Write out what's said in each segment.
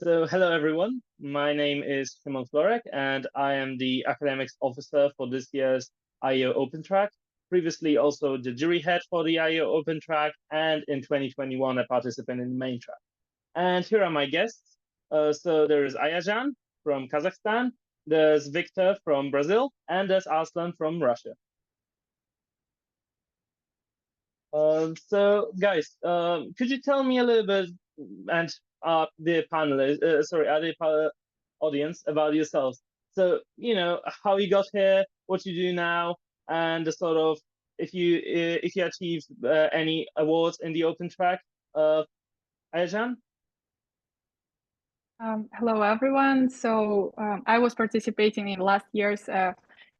So, hello everyone. My name is Shimon Florek, and I am the academics officer for this year's IEO OpenTrack. Previously, also the jury head for the IEO OpenTrack, and in 2021, a participant in the main track. And here are my guests. So there is Ayajan from Kazakhstan, there's Victor from Brazil, and there's Aslan from Russia. So, guys, could you tell me a little bit, and the panelists, audience, about yourselves? So, how you got here, what you do now, and the sort of if you achieved any awards in the open track. Ayajan? Hello, everyone. So I was participating in last year's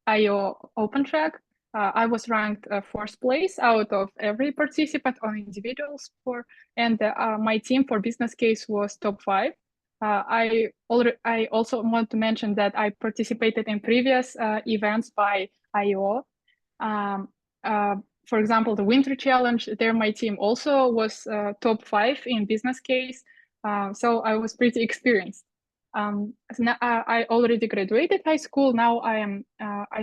IEO OpenTrack. I was ranked fourth place out of every participant on individual score, and my team for business case was top 5. I also want to mention that I participated in previous events by IEO. For example, the Winter Challenge, there my team also was top 5 in business case. So I was pretty experienced. So now, I already graduated high school. Now I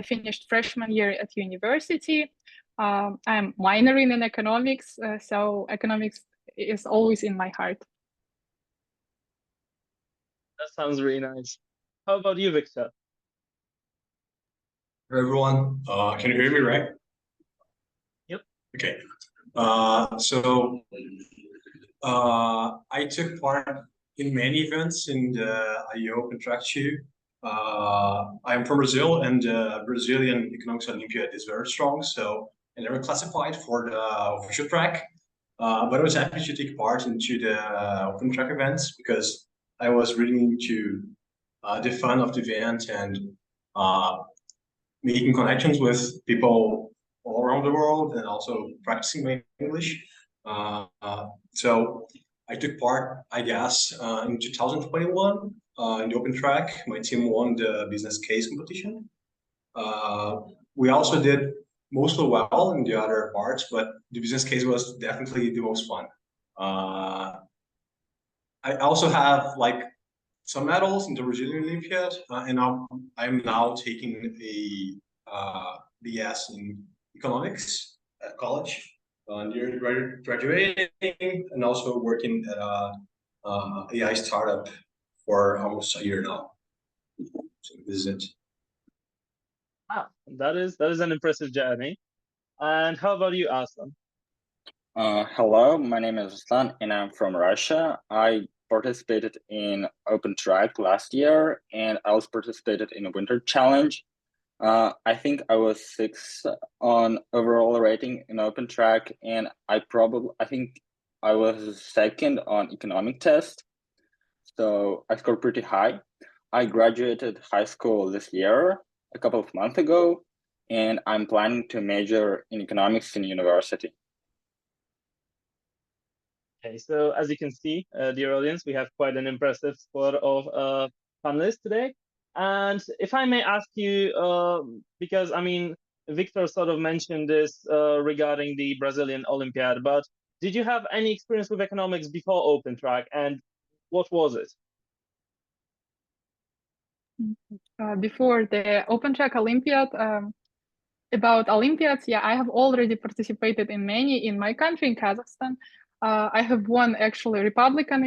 finished freshman year at university. I'm minoring in economics, so economics is always in my heart. That sounds really nice. How about you, Victor? Hey everyone, can you hear me right? Yep. Okay. I took part in many events in the IEO OpenTrack too. I'm from Brazil, and the Brazilian Economics Olympiad is very strong. So I never classified for the official track, but I was happy to take part into the OpenTrack events because I was really into the fun of the event and making connections with people all around the world and also practicing my English. So I took part, I guess, in 2021 in the open track. My team won the business case competition. We also did mostly well in the other parts, but the business case was definitely the most fun. I also have like some medals in the Brazilian Olympiad, and I'm now taking a BS in economics at college. Near graduating and also working at a AI startup for almost a year now. So this is it. Wow, that is an impressive journey. And how about you, Aslan? Hello, my name is Aslan, and I'm from Russia. I participated in OpenTrack last year, and I also participated in a Winter Challenge. I think I was 6th on overall rating in OpenTrack, and I think I was 2nd on economic test. So I scored pretty high. I graduated high school this year, a couple of months ago, and I'm planning to major in economics in university. Okay, so as you can see, dear audience, we have quite an impressive squad of panelists today. And if I may ask you, because I mean, Victor sort of mentioned this regarding the Brazilian Olympiad, but did you have any experience with economics before OpenTrack, and what was it? Before the OpenTrack Olympiad, about Olympiads, yeah, I have already participated in many in my country, in Kazakhstan. I have won actually Republican,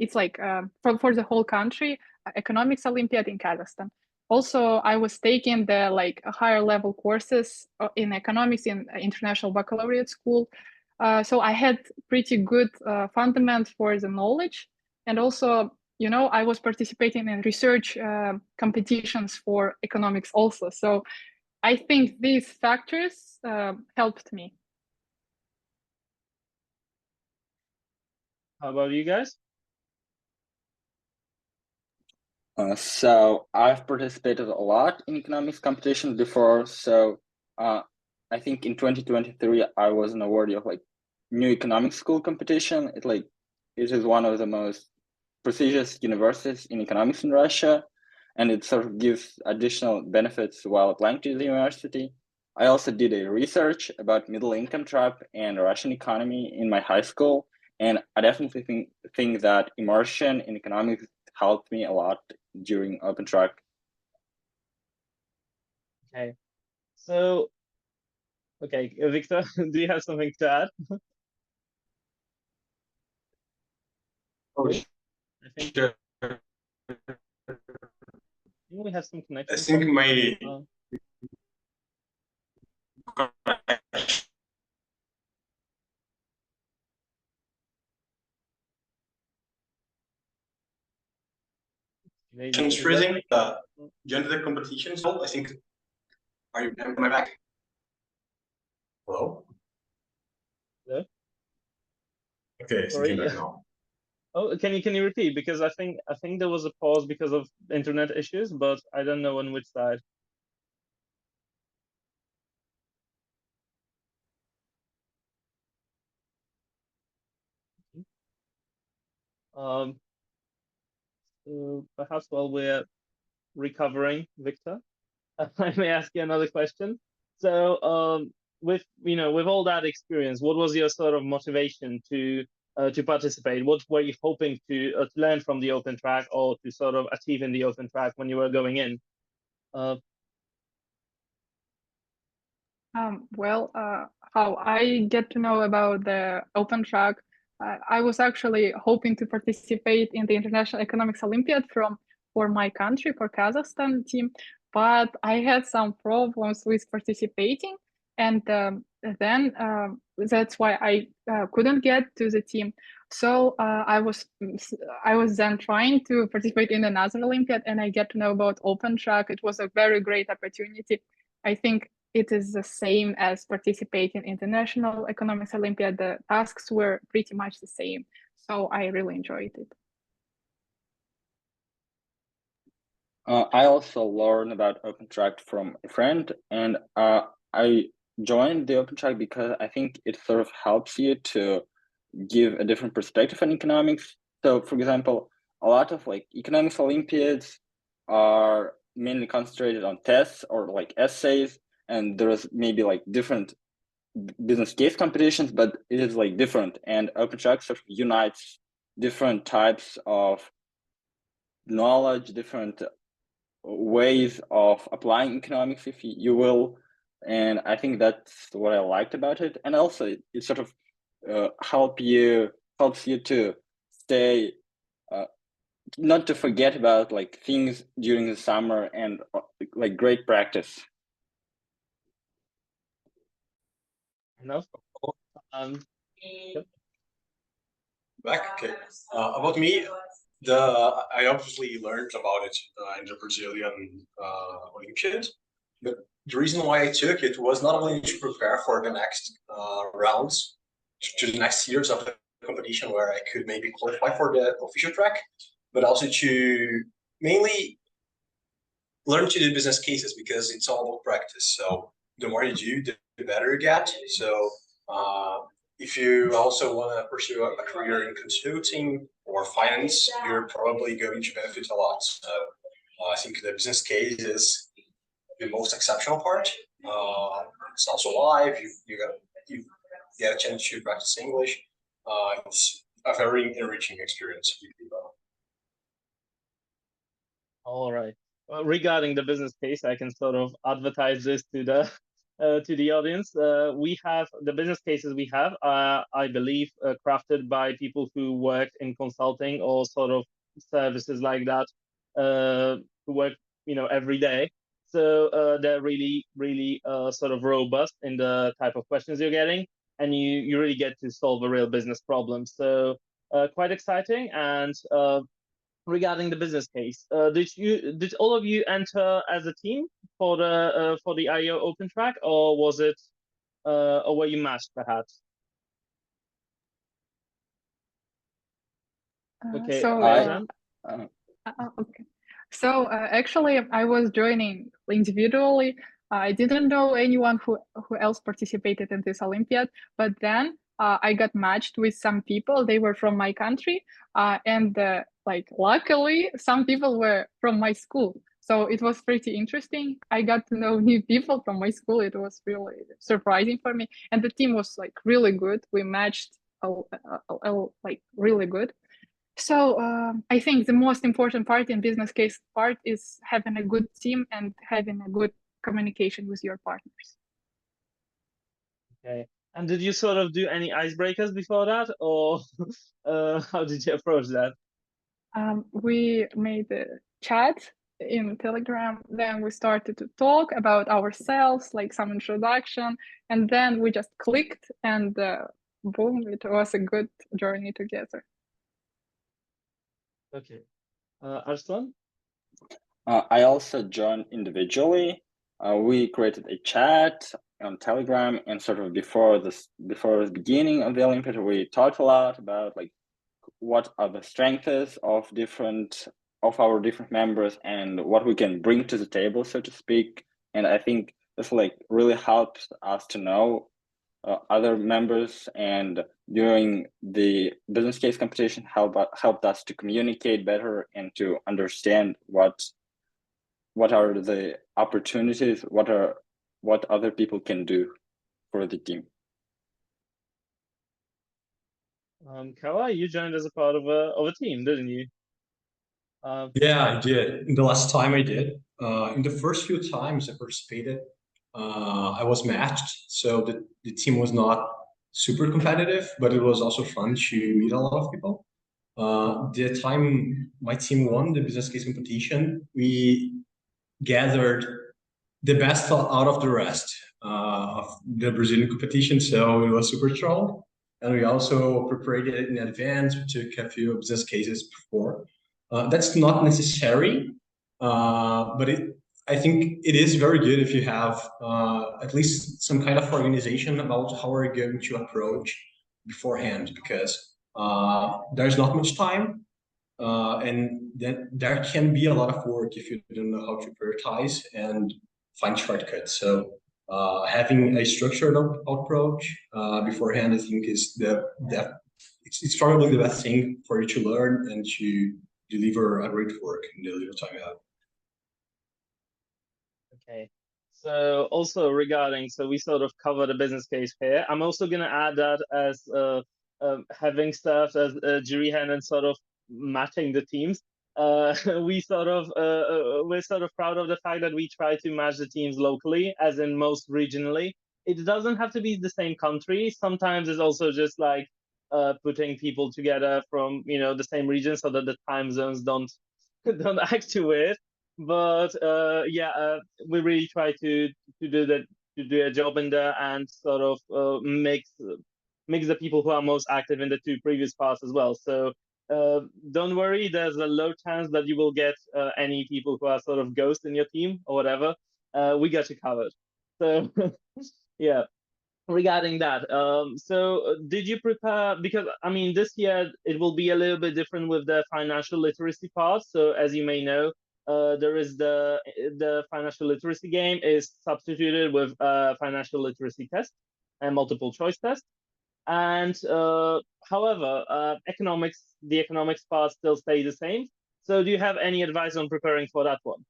it's like for the whole country, economics Olympiad in Kazakhstan. Also, I was taking the like higher level courses in economics in international baccalaureate school. So I had pretty good fundament for the knowledge. And also, I was participating in research competitions for economics also. So I think these factors helped me. How about you guys? So I've participated a lot in economics competitions before. So I think in 2023, I was an awardee of like new economics school competition. It is one of the most prestigious universities in economics in Russia, and it sort of gives additional benefits while applying to the university. I also did a research about middle income trap and Russian economy in my high school. And I definitely think that immersion in economics helped me a lot during OpenTrack. Okay. So, okay, Victor, do you have something to add? Oh, I think sure. we have some I connection. think my maybe is is that freezing. like Joined the competition, so I think. Am I back? Hello. Hello? Okay, I Sorry. think I'm back now. Oh, can you repeat? Because I think there was a pause because of internet issues, but I don't know on which side. Um, so perhaps while we're recovering, Victor, I may ask you another question. So, with with all that experience, what was your sort of motivation to participate? What were you hoping to learn from the open track or to sort of achieve in the open track when you were going in? Well, how I get to know about the open track, I was actually hoping to participate in the International Economics Olympiad for my country, for Kazakhstan team, but I had some problems with participating, and then that's why I couldn't get to the team. So I was then trying to participate in another Olympiad, and I get to know about open track. It was a very great opportunity. I think it is the same as participating in International Economics Olympiad. The tasks were pretty much the same. So I really enjoyed it. I also learned about OpenTrack from a friend, and I joined the OpenTrack because I think it sort of helps you to give a different perspective on economics. So, for example, a lot of like economics Olympiads are mainly concentrated on tests or like essays, and there's maybe like different business case competitions, but it is like different. And OpenTrack sort of unites different types of knowledge, different ways of applying economics, if you will. And I think that's what I liked about it. And also it sort of helps you to stay not to forget about like things during the summer and like great practice. Enough. Yep. Back. Okay. About me, I obviously learned about it in the Brazilian Olympiad. But the reason why I took it was not only to prepare for the next rounds, to the next years of the competition where I could maybe qualify for the official track, but also to mainly learn to do business cases because it's all about practice. So the more you do, the better you get. So if you also want to pursue a career in consulting or finance, you're probably going to benefit a lot. So I think the business case is the most exceptional part. It's also live. You get a chance to practice English. It's a very enriching experience. All right. Well, regarding the business case, I can sort of advertise this to the audience. We have the business cases we have, I believe, crafted by people who work in consulting or sort of services like that, who work, every day. So they're really, really sort of robust in the type of questions you're getting, and you really get to solve a real business problem. So quite exciting. And regarding the business case, did all of you enter as a team for the IEO Open Track, or was it or were you matched perhaps? Okay, Okay. So actually, I was joining individually. I didn't know anyone who else participated in this Olympiad, but then I got matched with some people. They were from my country, and like luckily, some people were from my school. So it was pretty interesting. I got to know new people from my school. It was really surprising for me, and the team was like really good. We matched like really good. So I think the most important part in business case part is having a good team and having a good communication with your partners. Okay. And did you sort of do any icebreakers before that, or how did you approach that? We made a chat in Telegram. Then we started to talk about ourselves, like some introduction, and then we just clicked, and boom, it was a good journey together. Okay. Arslan? I also joined individually. We created a chat on Telegram, and sort of before the beginning of the Olympiad, we talked a lot about like what are the strengths of our different members and what we can bring to the table, so to speak. And I think this like really helps us to know other members, and during the business case competition helped us to communicate better and to understand what are the opportunities, what other people can do for the team. Kawa, you joined as a part of a team, didn't you? Yeah, I did. The last time I did. In the first few times I participated, I was matched, so the team was not super competitive, but it was also fun to meet a lot of people. The time my team won the business case competition, we gathered the best out of the rest of the Brazilian competition, so it was super strong. And we also prepared it in advance. We took a few business cases before. That's not necessary, but I think it is very good if you have at least some kind of organization about how we're going to approach beforehand, because there's not much time, and then there can be a lot of work if you don't know how to prioritize and find shortcuts. So having a structured approach beforehand, I think, is it's probably the best thing for you to learn and to deliver a great work in the little time you have. Okay. So also regarding, so we sort of covered the business case here. I'm also going to add that as having served as a jury hand and sort of matching the teams. We're sort of proud of the fact that we try to match the teams locally, as in most regionally. It doesn't have to be the same country. Sometimes it's also just like putting people together from the same region so that the time zones don't act too weird. But we really try to do that, to do a job in there, and sort of mix the people who are most active in the two previous parts as well. So don't worry, there's a low chance that you will get any people who are sort of ghosts in your team or whatever. We got you covered. So yeah. Regarding that, so did you prepare, because I mean this year it will be a little bit different with the financial literacy part. So as you may know, there is the financial literacy game is substituted with a financial literacy test and multiple choice test. And however, the economics part still stay the same. So do you have any advice on preparing for that one?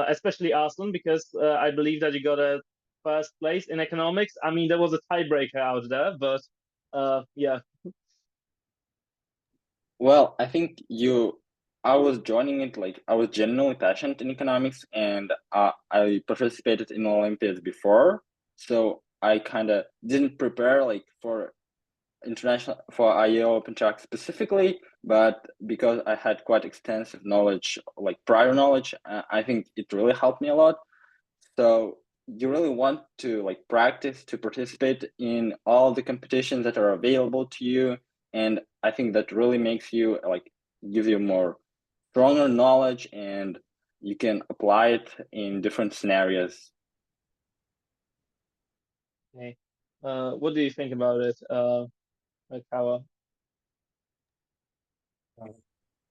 Especially Arslan, because I believe that you got a first place in economics. I mean, there was a tiebreaker out there, but yeah. Well, I think I was joining it, like I was genuinely passionate in economics, and I participated in Olympiads before, so I kind of didn't prepare like for IEO OpenTrack specifically, but because I had quite extensive knowledge, like prior knowledge, I think it really helped me a lot. So you really want to like practice to participate in all the competitions that are available to you, and I think that really makes you like gives you more stronger knowledge, and you can apply it in different scenarios. Okay. What do you think about it, Kawa?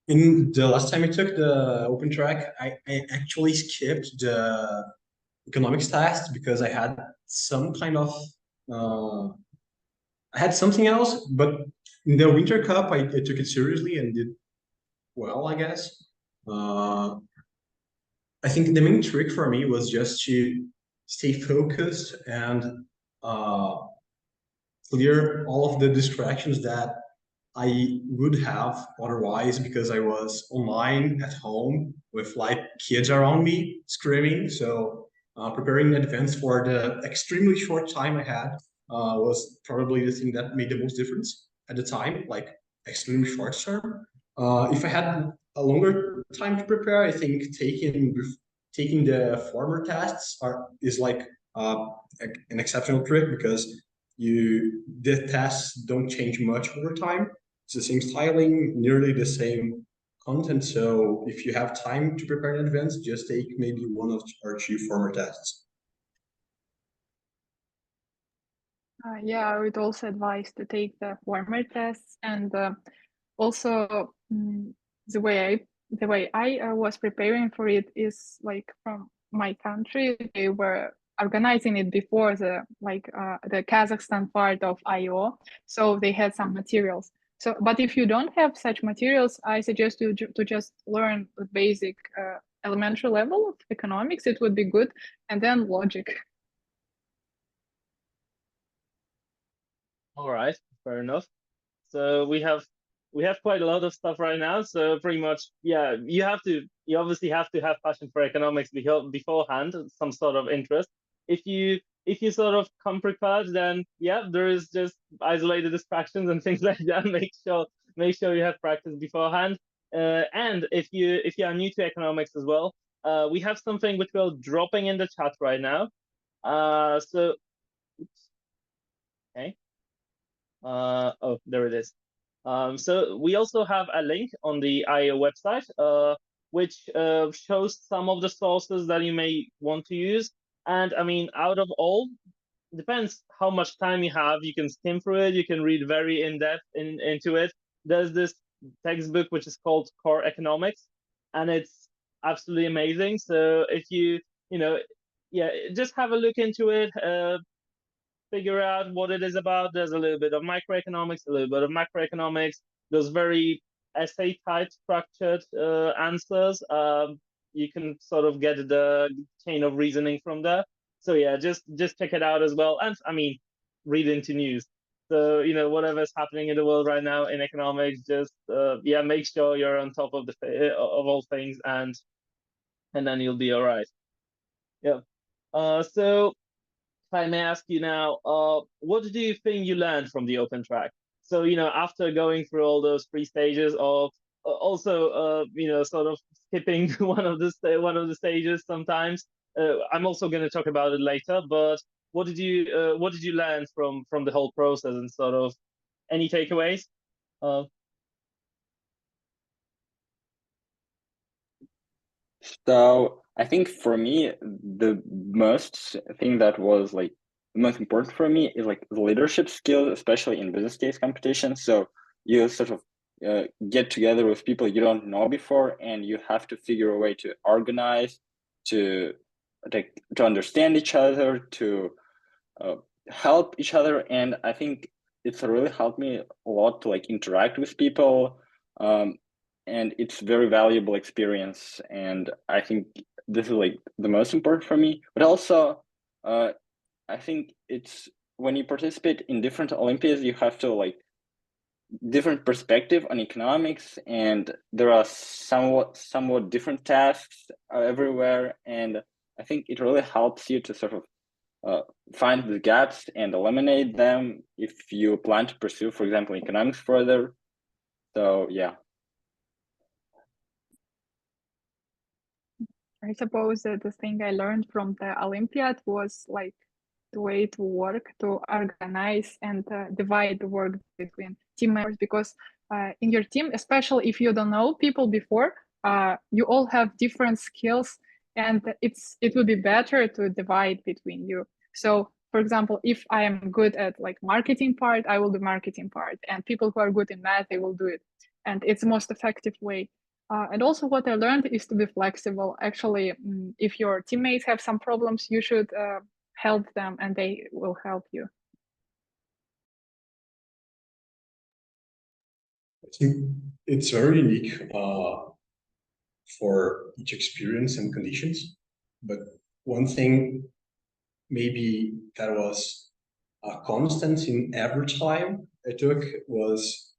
In the last time I took the OpenTrack, I actually skipped the economics test because I had some kind of I had something else. But in the Winter Cup, I took it seriously and did well, I guess. I think the main trick for me was just to stay focused and clear all of the distractions that I would have otherwise, because I was online at home with like kids around me screaming. So preparing in advance for the extremely short time I had was probably the thing that made the most difference at the time, like extremely short term. If I had a longer time to prepare, I think taking the former tests is like an exceptional trick, because the tests don't change much over time. It's the same styling, nearly the same content. So if you have time to prepare in advance, just take maybe one or two former tests. Yeah, I would also advise to take the former tests, and also the way I was preparing for it is like from my country. They were organizing it before the Kazakhstan part of IEO, so they had some materials. So, but if you don't have such materials, I suggest you to just learn the basic elementary level of economics. It would be good, and then logic. All right, fair enough. So we have quite a lot of stuff right now. So pretty much, yeah, you obviously have to have passion for economics beforehand, some sort of interest. If you sort of come prepared, then yeah, there is just isolated distractions and things like that. Make sure you have practice beforehand. And if you are new to economics as well, we have something which we're dropping in the chat right now. So, oops, okay. Oh, there it is. So we also have a link on the IEO website, which shows some of the sources that you may want to use. And I mean, out of all, depends how much time you have. You can skim through it. You can read very in-depth into it. There's this textbook which is called Core Economics, and it's absolutely amazing. So if yeah, just have a look into it. Figure out what it is about. There's a little bit of microeconomics, a little bit of macroeconomics. Those very essay type structured answers. You can sort of get the chain of reasoning from there. So yeah, just check it out as well. And I mean, read into news. So whatever's happening in the world right now in economics, just yeah, make sure you're on top of of all things, and then you'll be all right. Yeah. So I may ask you now, what do you think you learned from the open track? So, after going through all those three stages of also, sort of skipping one of the stages sometimes. I'm also going to talk about it later. But what did you learn from the whole process, and sort of any takeaways? So I think for me, the most thing that was like the most important for me is like the leadership skills, especially in business case competition. So you sort of get together with people you don't know before, and you have to figure a way to organize, to understand each other, to help each other. And I think it's really helped me a lot to like interact with people. And it's very valuable experience, and I think this is like the most important for me. But also I think it's when you participate in different Olympiads, you have to like different perspective on economics, and there are somewhat different tasks everywhere, and I think it really helps you to sort of find the gaps and eliminate them if you plan to pursue, for example, economics further. So yeah. I suppose that the thing I learned from the Olympiad was like the way to work, to organize and divide the work between team members, because in your team, especially if you don't know people before, you all have different skills, and it would be better to divide between you. So for example, if I am good at like marketing part, I will do marketing part, and people who are good in math, they will do it. And it's the most effective way. And also what I learned is to be flexible. Actually, if your teammates have some problems, you should help them and they will help you. I think it's very unique for each experience and conditions. But one thing maybe that was a constant in every time I took was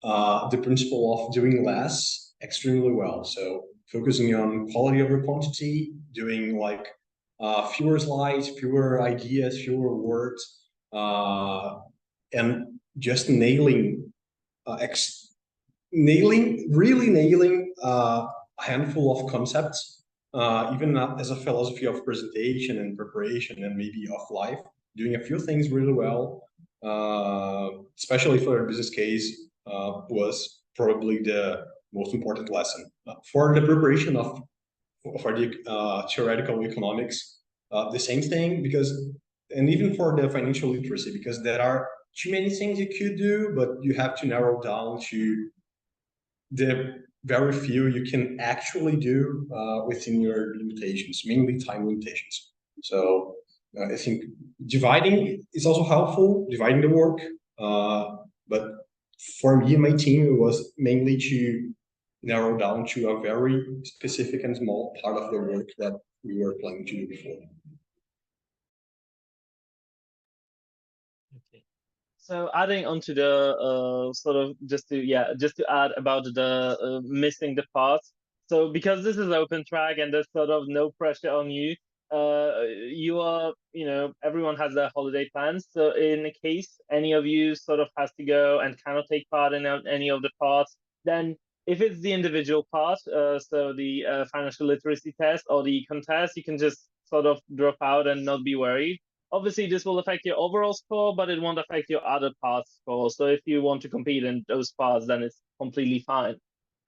the principle of doing less extremely well. So focusing on quality over quantity, doing like fewer slides, fewer ideas, fewer words, and just really nailing a handful of concepts, even as a philosophy of presentation and preparation and maybe of life, doing a few things really well, especially for a business case, was probably the most important lesson. For the preparation for the theoretical economics, the same thing, and even for the financial literacy, because there are too many things you could do, but you have to narrow down to the very few you can actually do within your limitations, mainly time limitations. So I think dividing is also helpful, dividing the work. But for me and my team, it was mainly to narrow down to a very specific and small part of the work that we were planning to do before. Okay. So adding onto the sort of just to add about the missing the parts. So because this is open track and there's sort of no pressure on you, you are, everyone has their holiday plans. So in case any of you sort of has to go and cannot take part in any of the parts, then if it's the individual part, so the financial literacy test or the contest, you can just sort of drop out and not be worried. Obviously, this will affect your overall score, but it won't affect your other parts score. So if you want to compete in those parts, then it's completely fine.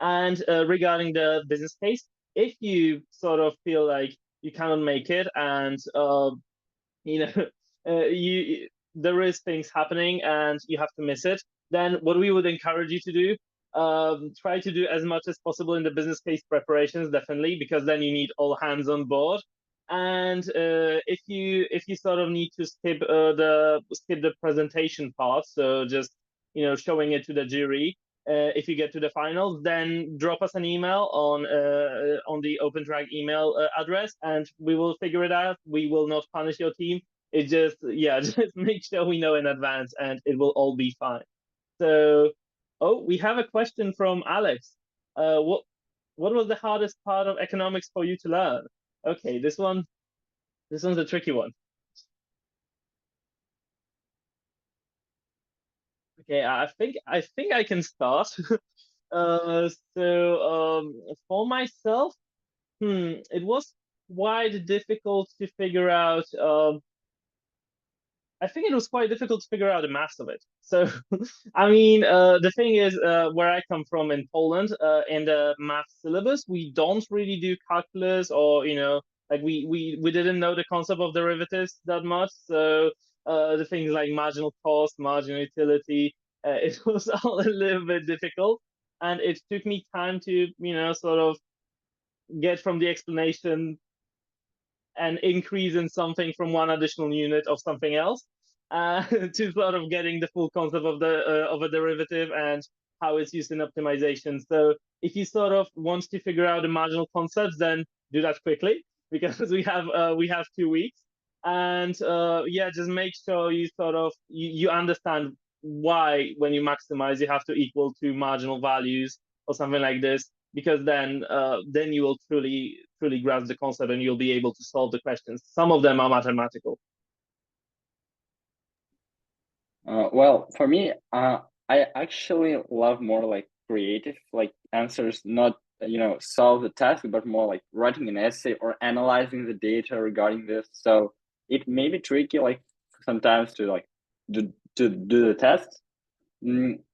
And regarding the business case, if you sort of feel like you cannot make it and you know you there is things happening and you have to miss it, then what we would encourage you to do, try to do as much as possible in the business case preparations, definitely, because then you need all hands on board. And if you sort of need to skip the presentation part, so just showing it to the jury, if you get to the finals, then drop us an email on the OpenTrack email address, and we will figure it out. We will not punish your team. It just just make sure we know in advance, and it will all be fine. So, we have a question from Alex. What was the hardest part of economics for you to learn? Okay, this one's a tricky one. Okay, I think I can start. For myself, it was quite difficult to figure out. I think it was quite difficult to figure out the math of it. So, I mean, the thing is, where I come from in Poland, in the math syllabus, we don't really do calculus, or like we didn't know the concept of derivatives that much. So, the things like marginal cost, marginal utility, it was all a little bit difficult, and it took me time to sort of get from the explanation an increase in something from one additional unit of something else, to sort of getting the full concept of a derivative and how it's used in optimization. So if you sort of want to figure out the marginal concepts, then do that quickly, because we have 2 weeks. And just make sure you sort of you understand why when you maximize you have to equal to marginal values or something like this, because then you will truly grasp the concept and you'll be able to solve the questions. Some of them are mathematical. Well, for me, I actually love more like creative like answers, not solve the task, but more like writing an essay or analyzing the data regarding this. So it may be tricky like sometimes to like do the test.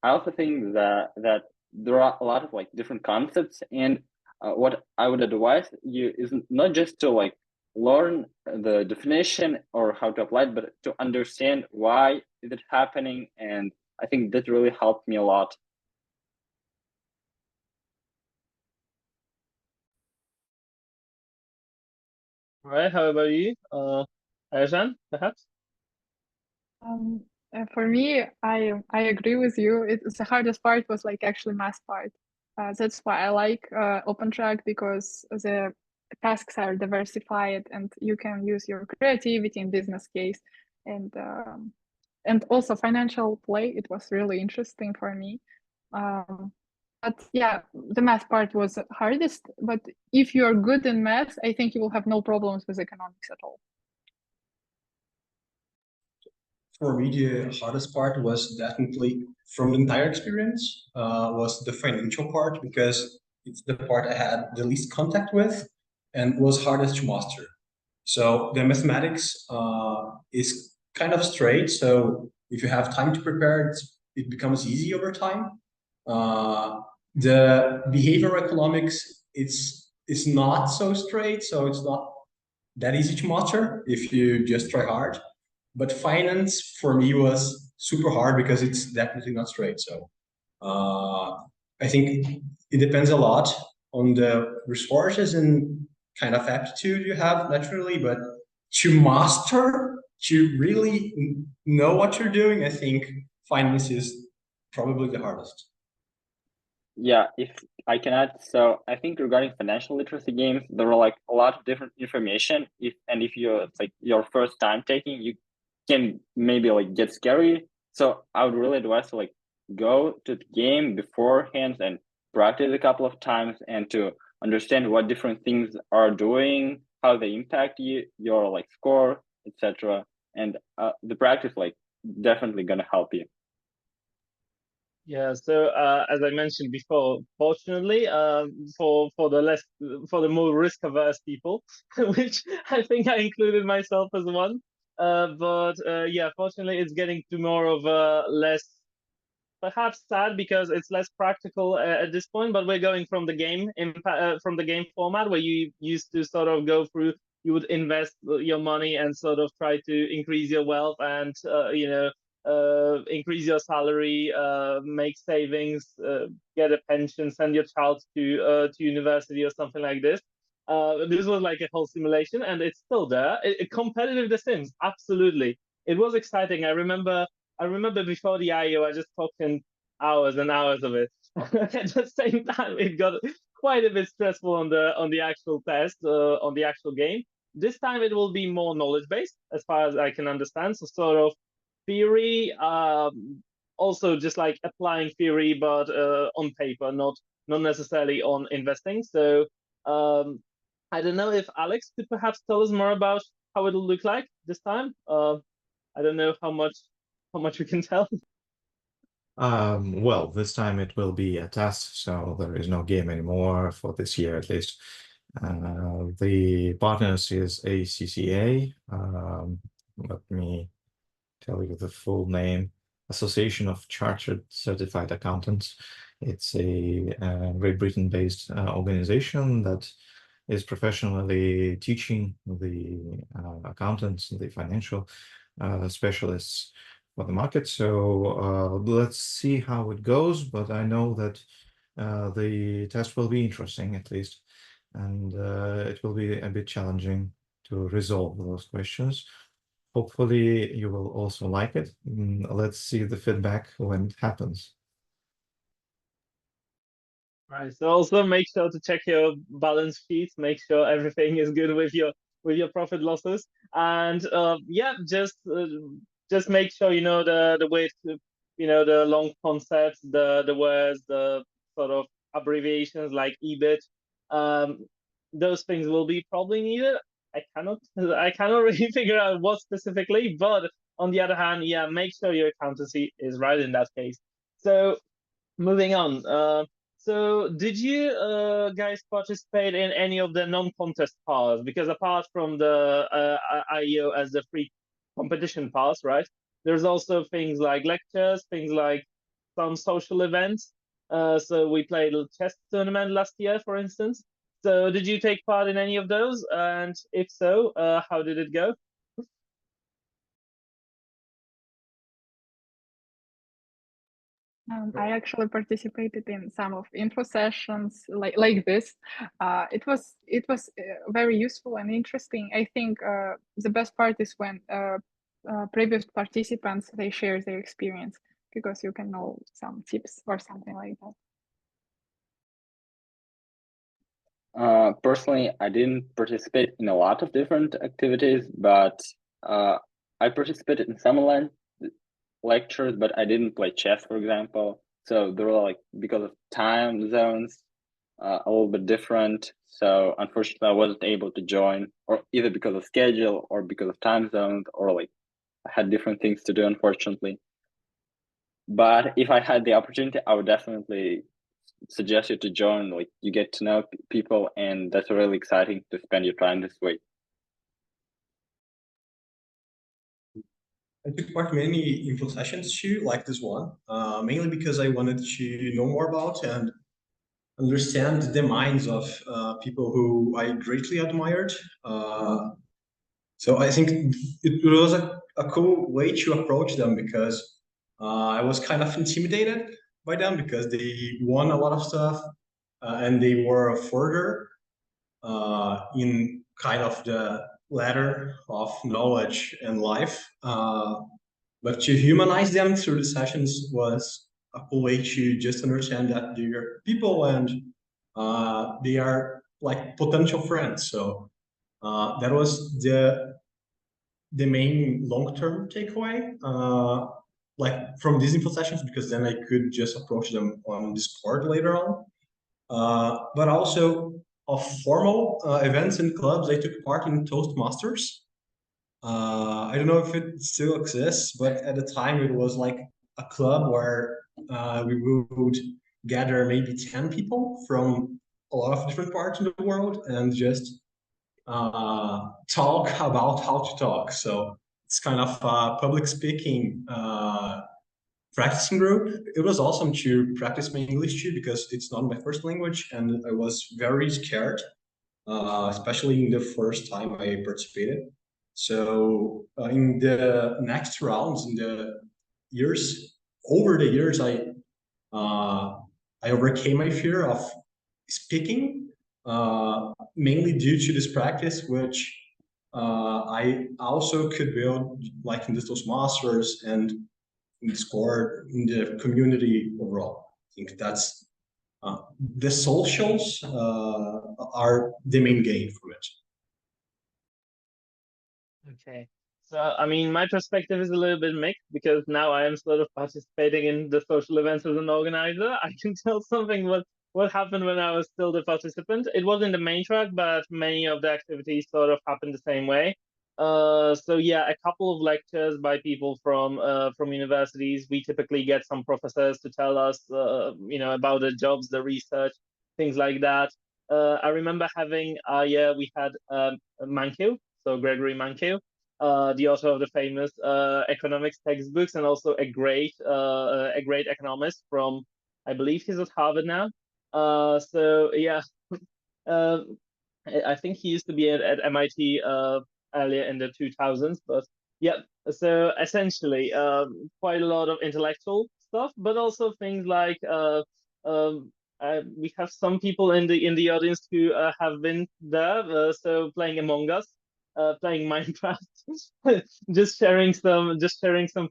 I also think that there are a lot of like different concepts, and what I would advise you is not just to like learn the definition or how to apply it, but to understand why is it happening. And I think that really helped me a lot. All right, how about you, Ayazhan, perhaps? For me, I agree with you. The hardest part was like actually math part. That's why I like OpenTrack, because the tasks are diversified and you can use your creativity in business case, and also financial play. It was really interesting for me. But yeah, the math part was hardest. But if you are good in math, I think you will have no problems with economics at all. For me, the hardest part was definitely from the entire experience was the financial part, because it's the part I had the least contact with and was hardest to master. So the mathematics is kind of straight. So if you have time to prepare, it becomes easy over time. The behavioral economics, it's not so straight. So it's not that easy to master if you just try hard. But finance for me was super hard because it's definitely not straight. So I think it depends a lot on the resources and kind of aptitude you have naturally, but to master, to really know what you're doing, I think finance is probably the hardest. Yeah, if I can add, so I think regarding financial literacy games, there are like a lot of different information. If you're it's like your first time taking, you can maybe like get scary. So I would really advise to like go to the game beforehand and practice a couple of times and to understand what different things are doing, how they impact your like score, etc. And the practice like definitely gonna help you. Yeah, so as I mentioned before, fortunately, for the more risk averse people, which I think I included myself as one, but yeah, fortunately, it's getting to more of a less, perhaps sad because it's less practical at this point. But we're going from the game from the game format where you used to sort of go through, you would invest your money and sort of try to increase your wealth and increase your salary, make savings, get a pension, send your child to university or something like this. This was like a whole simulation, and it's still there. Competitive The Sims, absolutely. It was exciting. I remember before the IEO, I just talked in hours and hours of it. At the same time, it got quite a bit stressful on the actual test, on the actual game. This time, it will be more knowledge based, as far as I can understand. So sort of theory, also just like applying theory, but on paper, not necessarily on investing. So I don't know if Alex could perhaps tell us more about how it'll look like this time. I don't know how much we can tell. Well, this time it will be a test, so there is no game anymore for this year at least. The partners is ACCA. Let me tell you the full name. Association of Chartered Certified Accountants. It's a Great Britain-based organization that is professionally teaching the accountants, the financial specialists for the market. So let's see how it goes, but I know that the test will be interesting at least, and it will be a bit challenging to resolve those questions. Hopefully you will also like it. Let's see the feedback when it happens. Right. So also make sure to check your balance sheets, make sure everything is good with your profit losses, and yeah, just make sure you know the way to, the long concepts, the words, the sort of abbreviations like EBIT. Those things will be probably needed. I cannot really figure out what specifically, but on the other hand, yeah, make sure your accountancy is right in that case. So moving on. So did you guys participate in any of the non-contest paths? Because apart from the IEO as the free competition pass, right? There's also things like lectures, things like some social events. So we played a chess tournament last year, for instance. So did you take part in any of those? And if so, how did it go? I actually participated in some of info sessions like this. It was very useful and interesting. I think the best part is when previous participants they share their experience, because you can know some tips or something like that. Personally, I didn't participate in a lot of different activities, but I participated in some lectures, but I didn't play chess, for example. So they were like, because of time zones, a little bit different. So unfortunately, I wasn't able to join, or either because of schedule or because of time zones, or like I had different things to do, unfortunately. But if I had the opportunity, I would definitely suggest you to join. Like, you get to know people, and that's really exciting to spend your time this way. I took part in many info sessions too, like this one, mainly because I wanted to know more about and understand the minds of people who I greatly admired. So I think it was a cool way to approach them, because I was kind of intimidated by them because they won a lot of stuff, and they were further in kind of the ladder of knowledge and life. But to humanize them through the sessions was a cool way to just understand that they're people, and they are like potential friends. So that was the main long-term takeaway, like from these info sessions, because then I could just approach them on Discord later on. But also of formal events and clubs, I took part in Toastmasters. I don't know if it still exists, but at the time it was like a club where we would gather maybe 10 people from a lot of different parts of the world and just talk about how to talk. So it's kind of a public speaking practicing group. It was awesome to practice my English too, because it's not my first language, and I was very scared, especially in the first time I participated. So in the next rounds, in the years, over the years, I overcame my fear of speaking, mainly due to this practice, which I also could build like in the Toastmasters and in Discord, in the community overall. I think that's the socials are the main gain from it. Okay. So, I mean, my perspective is a little bit mixed because now I am sort of participating in the social events as an organizer. I can tell something what happened when I was still the participant. It wasn't the main track, but many of the activities sort of happened the same way. So yeah, a couple of lectures by people from universities. We typically get some professors to tell us, about the jobs, the research, things like that. I remember having, yeah, we had Mankiw, so Gregory Mankiw, the author of the famous economics textbooks, and also a great economist from, I believe he's at Harvard now. So yeah, uh, I think he used to be at MIT earlier in the 2000s, but yeah. So essentially, quite a lot of intellectual stuff, but also things like we have some people in the audience who have been there, so playing Among Us, playing Minecraft, just sharing some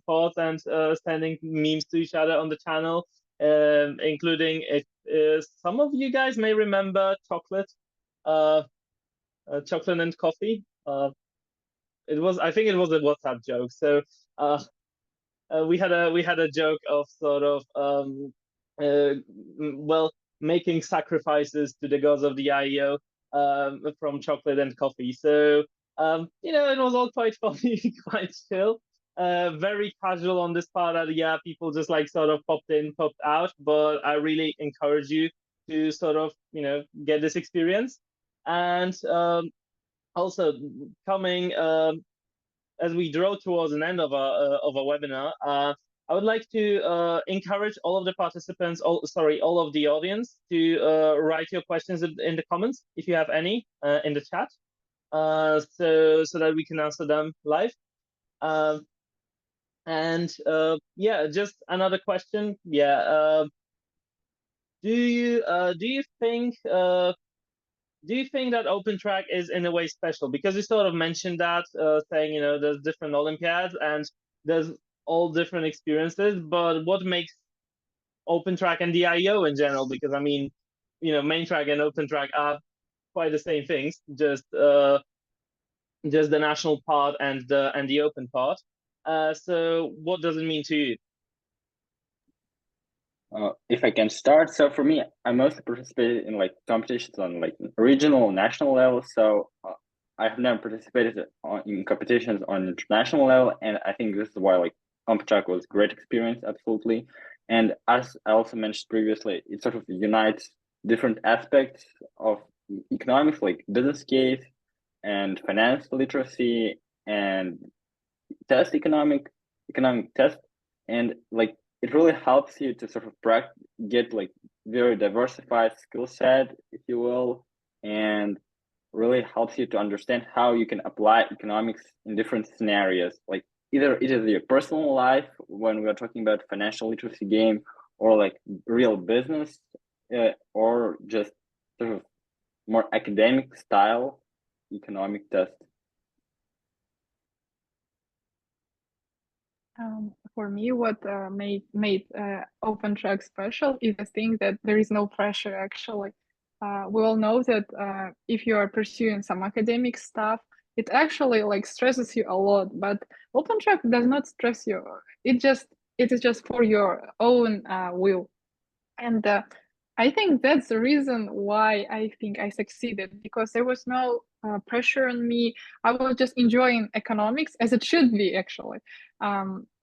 thoughts and sending memes to each other on the channel, including if some of you guys may remember chocolate, chocolate and coffee. I think it was a WhatsApp joke. So we had a joke of sort of well, making sacrifices to the gods of the IEO from chocolate and coffee. So it was all quite funny, quite chill. Very casual on this part that yeah, people just like sort of popped in, popped out. But I really encourage you to sort of get this experience. And also coming as we draw towards an end of a webinar, I would like to encourage all of the participants, all of the audience, to write your questions in the comments if you have any in the chat, so that we can answer them live. And yeah, just another question. Yeah, do you think that OpenTrack is in a way special? Because you sort of mentioned that, saying, there's different Olympiads and there's all different experiences, but what makes OpenTrack and the IEO in general? Because I mean, main track and OpenTrack are quite the same things, just the national part and the open part. So what does it mean to you? If I can start, so for me, I mostly participated in like competitions on like regional, national level. So I have never participated in competitions on international level, and I think this is why like OpenTrack was a great experience, absolutely. And as I also mentioned previously, it sort of unites different aspects of economics, like business case and finance literacy and test economic test, and like it really helps you to sort of get like very diversified skill set, if you will, and really helps you to understand how you can apply economics in different scenarios. Like either it is your personal life when we are talking about financial literacy game, or like real business, or just sort of more academic style economic test. For me, what made OpenTrack special is the thing that there is no pressure, actually. We all know that if you are pursuing some academic stuff, it actually like stresses you a lot, but OpenTrack does not stress you. It is just for your own will. And I think that's the reason why I think I succeeded, because there was no pressure on me. I was just enjoying economics as it should be, actually.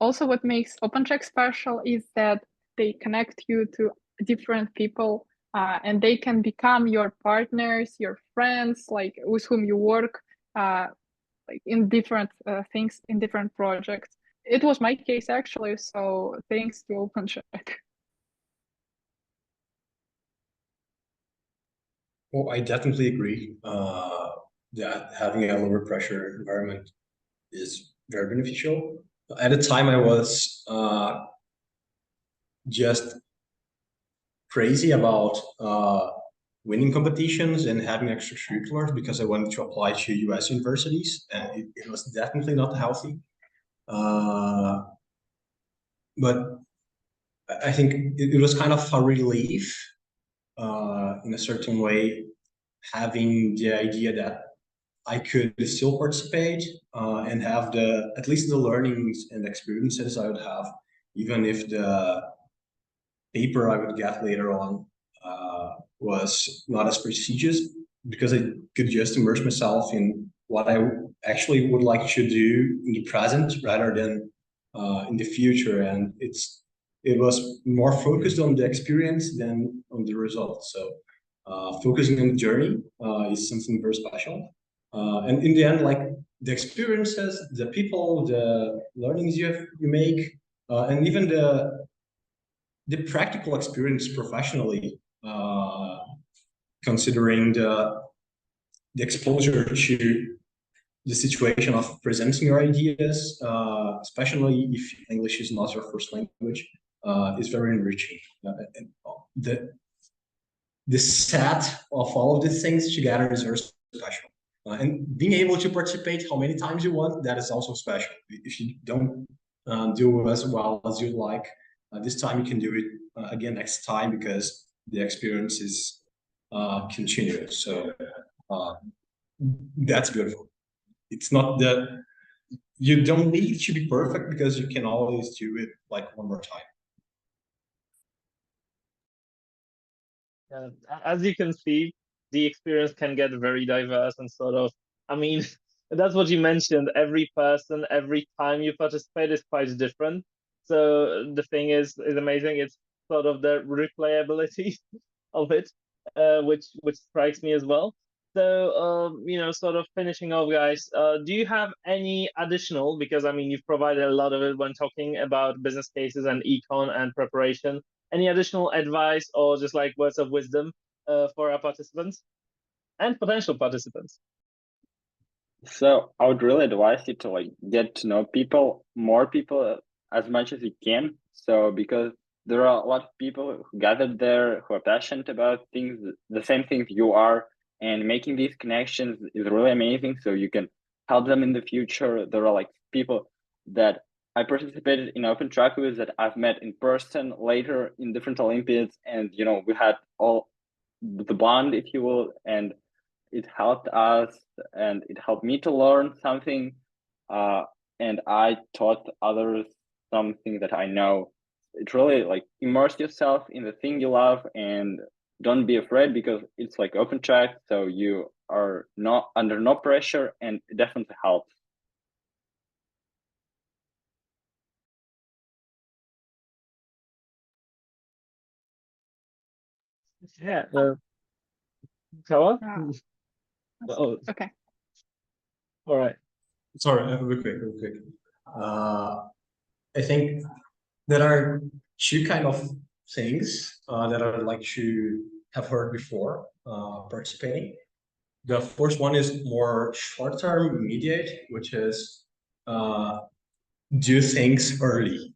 Also, what makes OpenTrack special is that they connect you to different people, and they can become your partners, your friends, like with whom you work, like in different things, in different projects. It was my case, actually. So thanks to OpenTrack. Well, I definitely agree that having a lower pressure environment is very beneficial. At the time, I was just crazy about winning competitions and having extracurriculars because I wanted to apply to US universities, and it was definitely not healthy. But I think it was kind of a relief in a certain way, having the idea that I could still participate and have at least the learnings and experiences I would have, even if the paper I would get later on was not as prestigious, because I could just immerse myself in what I actually would like to do in the present rather than in the future. And it was more focused on the experience than on the results. So focusing on the journey is something very special. And in the end, like the experiences, the people, the learnings you make, and even the practical experience professionally, considering the exposure to the situation of presenting your ideas, especially if English is not your first language, is very enriching. And the set of all of these things together is very special. And being able to participate how many times you want, that is also special. If you don't do as well as you'd like, this time you can do it again next time, because the experience is continuous. So that's beautiful. It's not that you don't need to be perfect, because you can always do it like one more time. As you can see, the experience can get very diverse and sort of, I mean, that's what you mentioned. Every person, every time you participate is quite different. So the thing is amazing. It's sort of the replayability of it, which strikes me as well. So, sort of finishing off, guys, do you have any additional, because I mean, you've provided a lot of it when talking about business cases and econ and preparation, any additional advice or just like words of wisdom for our participants and potential participants? So I would really advise you to like get to know more people as much as you can. So because there are a lot of people who gathered there who are passionate about things, the same things you are, and making these connections is really amazing. So you can help them in the future. There are like people that I participated in OpenTrack with that I've met in person later in different Olympiads, and we had all the bond, if you will, and it helped us and it helped me to learn something, and I taught others something that I know it really like immerse yourself in the thing you love and don't be afraid, because it's like open track, so you are not under no pressure, and it definitely helps. Yeah. Kawa? Oh, Okay. all right. Sorry, real quick. I think there are two kind of things that I'd like to have heard before participating. The first one is more short-term, immediate, which is do things early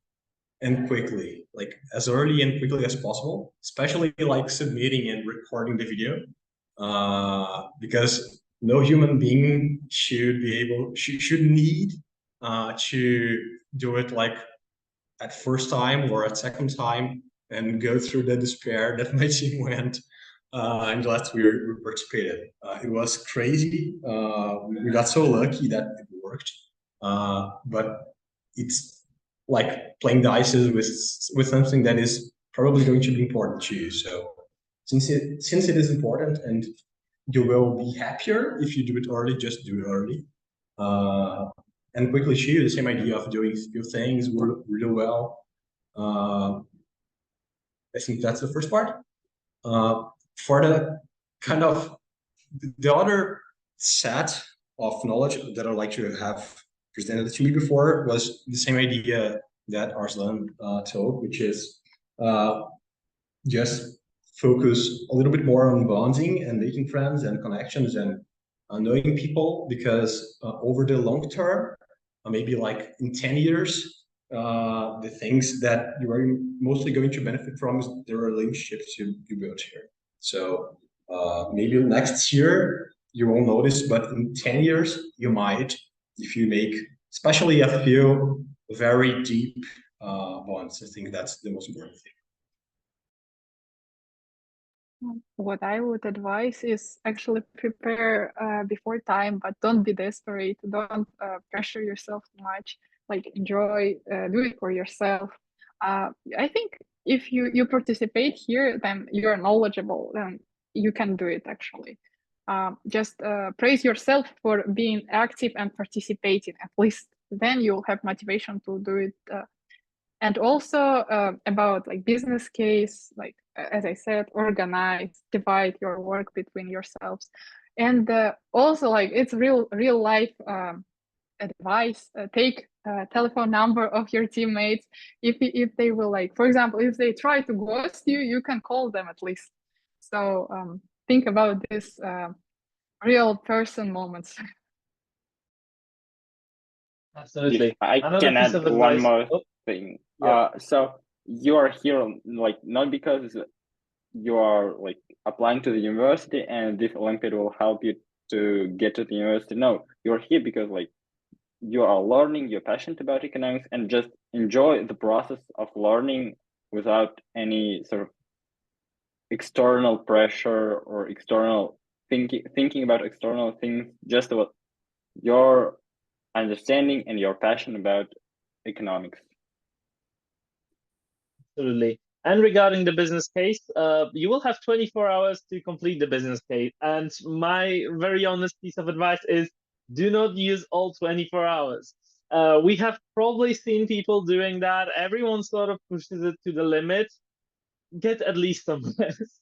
and quickly, like as early and quickly as possible, especially like submitting and recording the video, because no human being should be able, should need to do it like at first time or at second time and go through the despair that my team went and last we participated. It was crazy. We got so lucky that it worked, but it's like playing dice with something that is probably going to be important to you. So since it is important and you will be happier if you do it early, just do it early. And quickly share the same idea of doing few things really well. I think that's the first part. For the kind of the other set of knowledge that I'd like to have presented to me before was the same idea that Arslan told, which is just focus a little bit more on bonding and making friends and connections and knowing people, because over the long term, maybe like in 10 years, the things that you are mostly going to benefit from is the relationships you build here. So maybe next year you won't notice, but in 10 years you might, if you make especially a few very deep bonds. I think that's the most important thing. What I would advise is actually prepare before time, but don't be desperate. Don't pressure yourself too much. Like enjoy, do it for yourself. I think if you participate here, then you're knowledgeable, then you can do it actually. Just praise yourself for being active and participating. At least then you'll have motivation to do it. And also about like business case, like as I said, organize, divide your work between yourselves, and also like it's real life advice. Take telephone number of your teammates. If they will, like, for example, if they try to ghost you, you can call them at least. So think about this real person moments. Absolutely. I Another can piece add of one advice. more Oh, thing. yeah. So you are here like not because you are like applying to the university and this Olympiad will help you to get to the university. No, you're here because like you are learning, you're passionate about economics, and just enjoy the process of learning without any sort of external pressure or external thinking about external things, just about your understanding and your passion about economics. Absolutely. And regarding the business case, you will have 24 hours to complete the business case. And my very honest piece of advice is do not use all 24 hours. We have probably seen people doing that. Everyone sort of pushes it to the limit. Get at least some rest.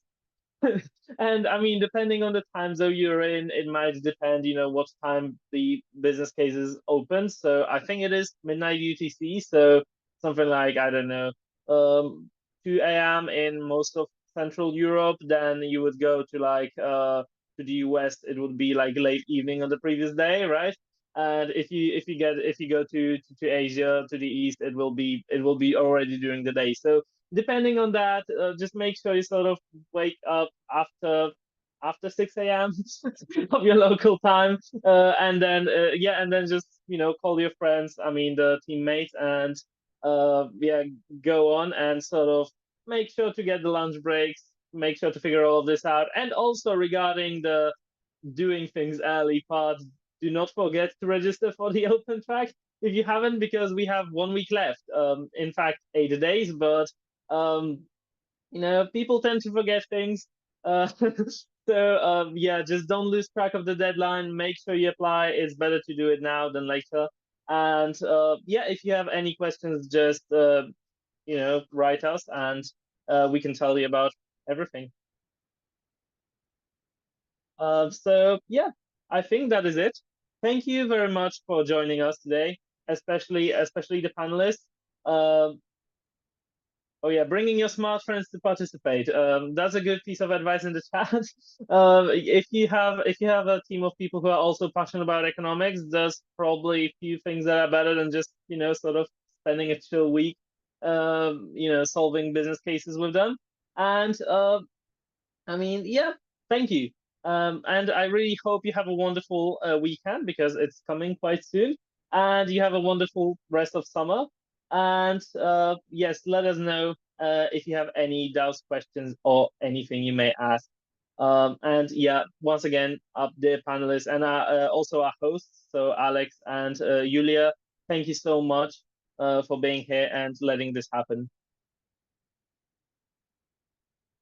And I mean, depending on the time zone you're in, it might depend, what time the business case is open. So I think it is midnight UTC. So something like, I don't know, 2 a.m. in most of Central Europe. Then you would go to like to the US, it would be like late evening on the previous day, right? And if you go to Asia, to the east, it will be already during the day. So depending on that, just make sure you sort of wake up after 6 a.m. of your local time, and then just call your friends. I mean the teammates, and go on and sort of make sure to get the lunch breaks. Make sure to figure all of this out, and also regarding the doing things early part, do not forget to register for the open track. if you haven't, because we have 1 week left. In fact, 8 days, but people tend to forget things. So yeah, just don't lose track of the deadline. Make sure you apply. It's better to do it now than later. And yeah, if you have any questions, just write us, and we can tell you about everything. So yeah, I think that is it. Thank you very much for joining us today, especially the panelists. Oh yeah, bringing your smart friends to participate. That's a good piece of advice in the chat. If you have a team of people who are also passionate about economics, there's probably a few things that are better than just sort of spending a chill week, solving business cases with them. And I mean, yeah, thank you. And I really hope you have a wonderful weekend, because it's coming quite soon, and you have a wonderful rest of summer. And yes, let us know if you have any doubts, questions, or anything you may ask. And yeah, once again, dear panelists, and also our hosts, so Alex and Yulia, thank you so much for being here and letting this happen.